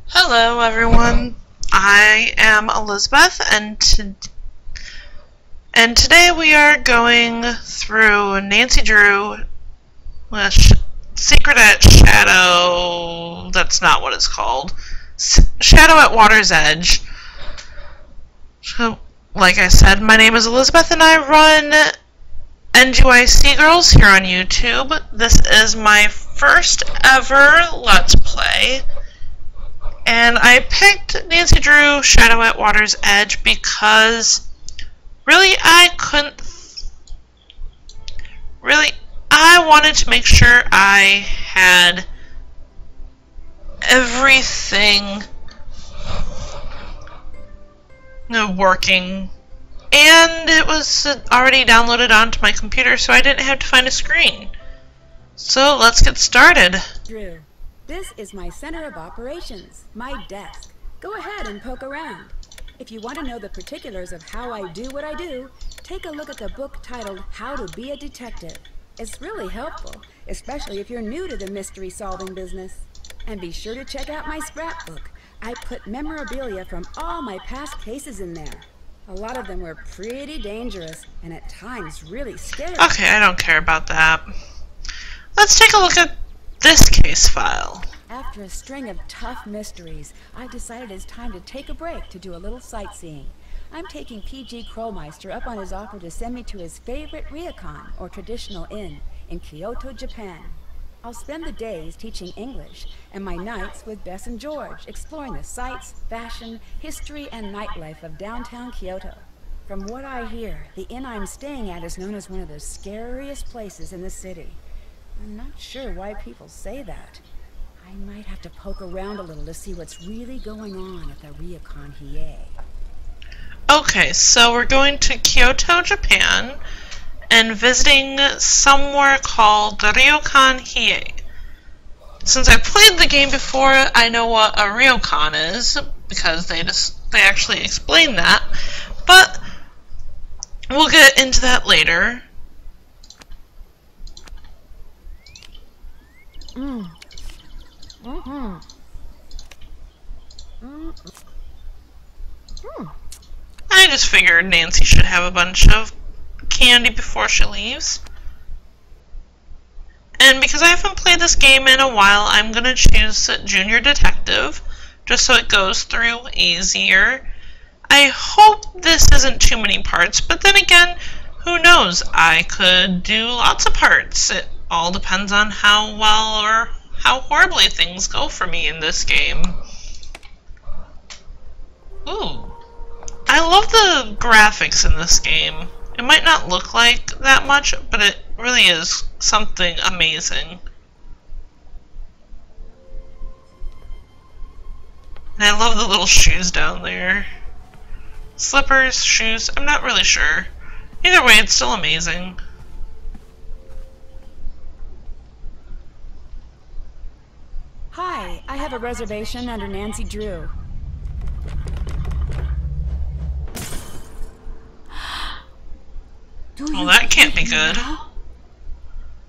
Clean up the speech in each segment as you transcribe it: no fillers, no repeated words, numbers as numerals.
Hello everyone, I am Elizabeth and today we are going through Nancy Drew Secret at Shadow, that's not what it's called, Shadow at Water's Edge. So, like I said, my name is Elizabeth and I run NGYC Girls here on YouTube. This is my first ever Let's Play. And I picked Nancy Drew Shadow at Water's Edge because I wanted to make sure I had everything working. And it was already downloaded onto my computer, so I didn't have to find a screen. So let's get started. Drew. This is my center of operations, my desk. Go ahead and poke around. If you want to know the particulars of how I do what I do, take a look at the book titled How to Be a Detective. It's really helpful, especially if you're new to the mystery-solving business. And be sure to check out my scrapbook. I put memorabilia from all my past cases in there. A lot of them were pretty dangerous, and at times really scary. Okay, I don't care about that. Let's take a look at this case file. After a string of tough mysteries, I decided it's time to take a break to do a little sightseeing. I'm taking PG Crowmeister up on his offer to send me to his favorite ryokan, or traditional inn, in Kyoto, Japan. I'll spend the days teaching English, and my nights with Bess and George, exploring the sights, fashion, history, and nightlife of downtown Kyoto. From what I hear, the inn I'm staying at is known as one of the scariest places in the city. I'm not sure why people say that. I might have to poke around a little to see what's really going on at the Ryokan Hiei. Okay, so we're going to Kyoto, Japan, and visiting somewhere called the Ryokan Hiei. Since I played the game before, I know what a ryokan is, because they actually explain that, but we'll get into that later. I just figured Nancy should have a bunch of candy before she leaves. And because I haven't played this game in a while, I'm going to choose Junior Detective, just so it goes through easier. I hope this isn't too many parts, but then again, who knows? I could do lots of parts. It all depends on how well or how horribly things go for me in this game. Ooh. I love the graphics in this game. It might not look like that much, but it really is something amazing. And I love the little shoes down there. Slippers, shoes, I'm not really sure. Either way, it's still amazing. Hi, I have a reservation under Nancy Drew. Well, that can't be good.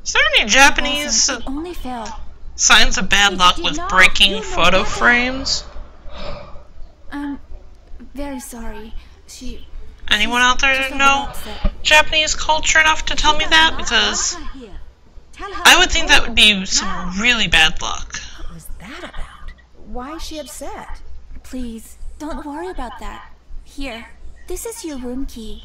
Is there any Japanese signs of bad luck with breaking photo frames? I'm very sorry. Anyone out there know Japanese culture enough to tell me that? Because I would think that would be some really bad luck. What was that about? Why is she upset? Please, don't worry about that. Here, this is your room key.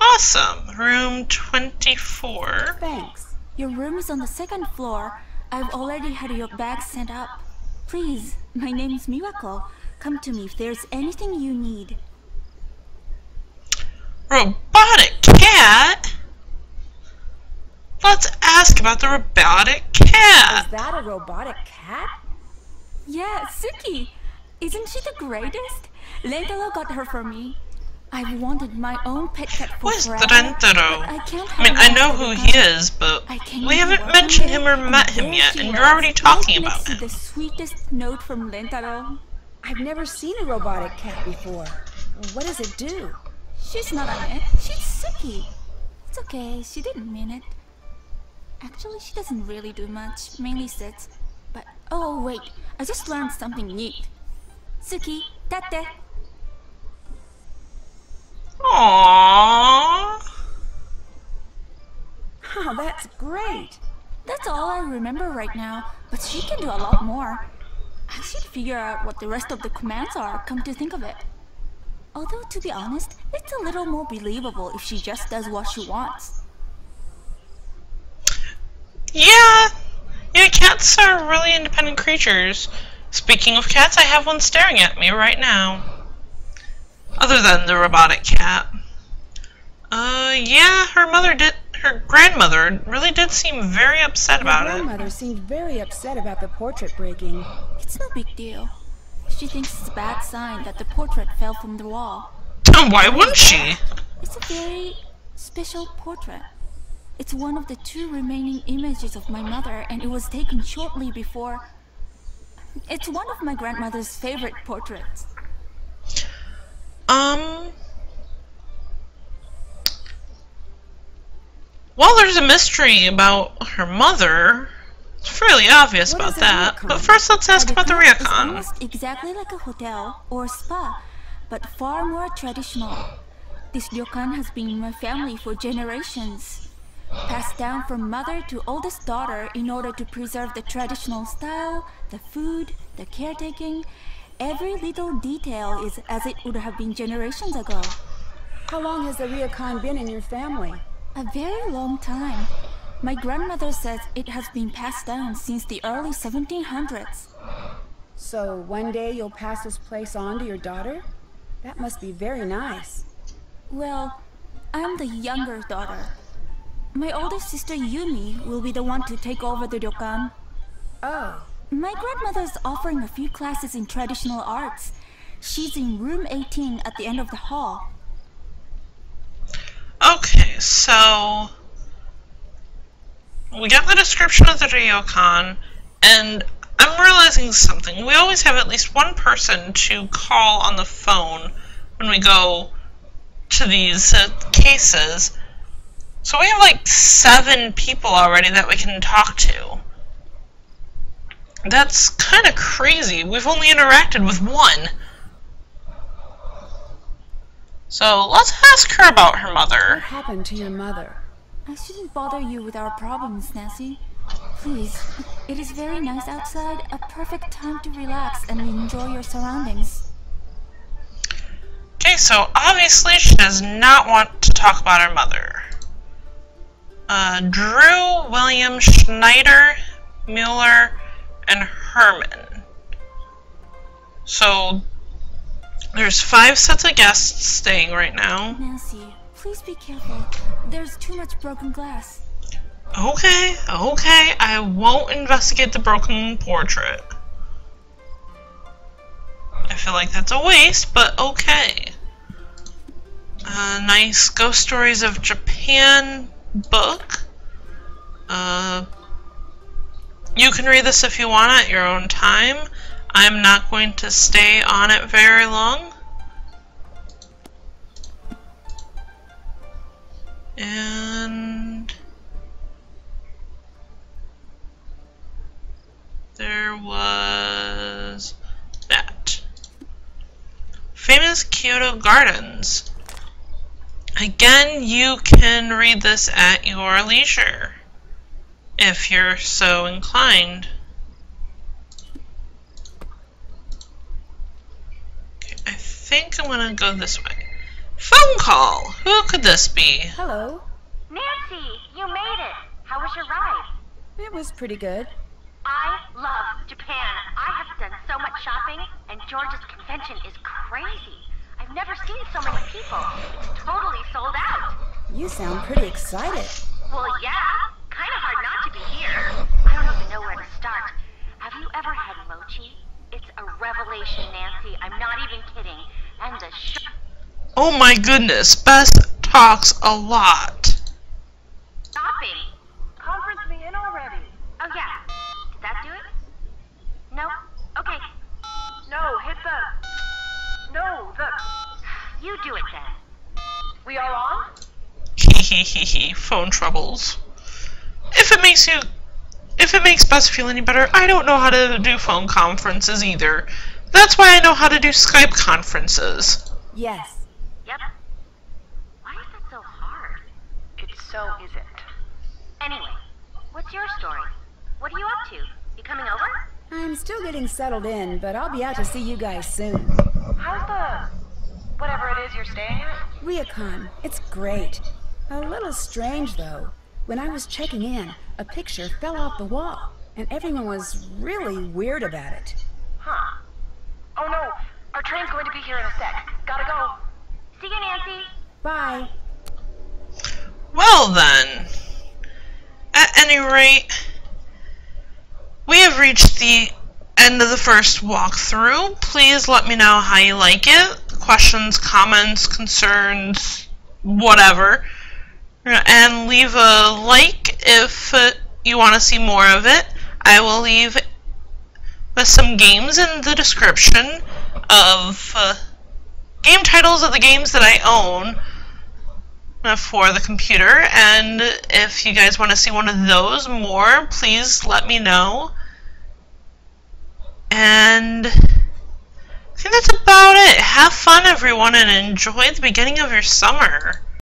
Awesome. Room 24. Thanks. Your room is on the second floor. I've already had your bag sent up. Please, my name's Miracle. Come to me if there's anything you need. Robotic cat? Let's ask about the robotic cat. Is that a robotic cat? Yeah, Suki. Isn't she the greatest? Lentalo got her for me. I've wanted my own pet cat for forever. I mean, I know who he is, but we haven't mentioned him or met him yet, and you're already talking about him. The sweetest note from Lentalo. I've never seen a robotic cat before. What does it do? She's not on it. She's Suki. It's okay. She didn't mean it. Actually, she doesn't really do much. Mainly sits. But, oh wait, I just learned something neat. Suki, tate. Aww. Oh, that's great. That's all I remember right now, but she can do a lot more. I should figure out what the rest of the commands are, come to think of it. Although, to be honest, it's a little more believable if she just does what she wants. Yeah, cats are really independent creatures. Speaking of cats, I have one staring at me right now. Other than the robotic cat. Yeah, her grandmother really did seem very upset about it. Her grandmother seemed very upset about the portrait breaking. It's no big deal. She thinks it's a bad sign that the portrait fell from the wall. Why wouldn't she? It's a very special portrait. It's one of the 2 remaining images of my mother, and it was taken shortly before. It's one of my grandmother's favorite portraits. Well, there's a mystery about her mother. It's fairly obvious about that. But first, let's ask about the It's ryokan. almost exactly like a hotel or spa, but far more traditional. This ryokan has been in my family for generations. Passed down from mother to oldest daughter in order to preserve the traditional style, the food, the caretaking. Every little detail is as it would have been generations ago. How long has the ryokan been in your family? A very long time. My grandmother says it has been passed down since the early 1700s. So one day you'll pass this place on to your daughter? That must be very nice. Well, I'm the younger daughter. My older sister Yumi will be the one to take over the ryokan. Oh. My grandmother's offering a few classes in traditional arts. She's in room 18 at the end of the hall. Okay, so we got the description of the ryokan, and I'm realizing something. We always have at least one person to call on the phone when we go to these cases. So we have like 7 people already that we can talk to. That's kind of crazy. We've only interacted with 1. So let's ask her about her mother. What happened to your mother? I shouldn't bother you with our problems, Nancy. Please, it is very nice outside, a perfect time to relax and enjoy your surroundings. Okay, so obviously she does not want to talk about her mother. Drew, William, Schneider, Mueller, and Herman. So there's 5 sets of guests staying right now. Nancy, please be careful. There's too much broken glass. Okay, I won't investigate the broken portrait. I feel like that's a waste, but okay. Nice Ghost Stories of Japan book. You can read this if you want at your own time. I'm not going to stay on it very long. And there was that. Famous Kyoto Gardens. Again, you can read this at your leisure, if you're so inclined. Okay, I think I'm gonna go this way. Phone call! Who could this be? Hello. Nancy, you made it. How was your ride? It was pretty good. I love Japan. I have done so much shopping, and George's convention is crazy. I've never seen so many people. It's totally sold out. You sound pretty excited. Well, yeah. Kind of hard not to be here. I don't even know where to start. Have you ever had mochi? It's a revelation, Nancy. I'm not even kidding. And the Oh my goodness, Beth talks a lot. shopping. Conference me in already. Oh, yeah. Did that do it? No? Okay. No, hit the... No, the... You do it then. We all on? Hee phone troubles. If if it makes Beth feel any better, I don't know how to do phone conferences either. That's why I know how to do Skype conferences. Yes. Yep. Why is that so hard? It so isn't. Anyway, what's your story? What are you up to? You coming over? I'm still getting settled in, but I'll be out to see you guys soon. How's the... whatever it is you're staying at? Ryokan, it's great. A little strange, though. When I was checking in, a picture fell off the wall, and everyone was really weird about it. Huh. Oh no, our train's going to be here in a sec. Gotta go. See you, Nancy. Bye. Well then, at any rate, we have reached the end of the first walkthrough. Please let me know how you like it. Questions, comments, concerns, whatever. And leave a like if you want to see more of it. I will leave some games in the description of game titles of the games that I own for the computer, and if you guys want to see one of those more, please let me know. And I think that's about it. Have fun, everyone, and enjoy the beginning of your summer.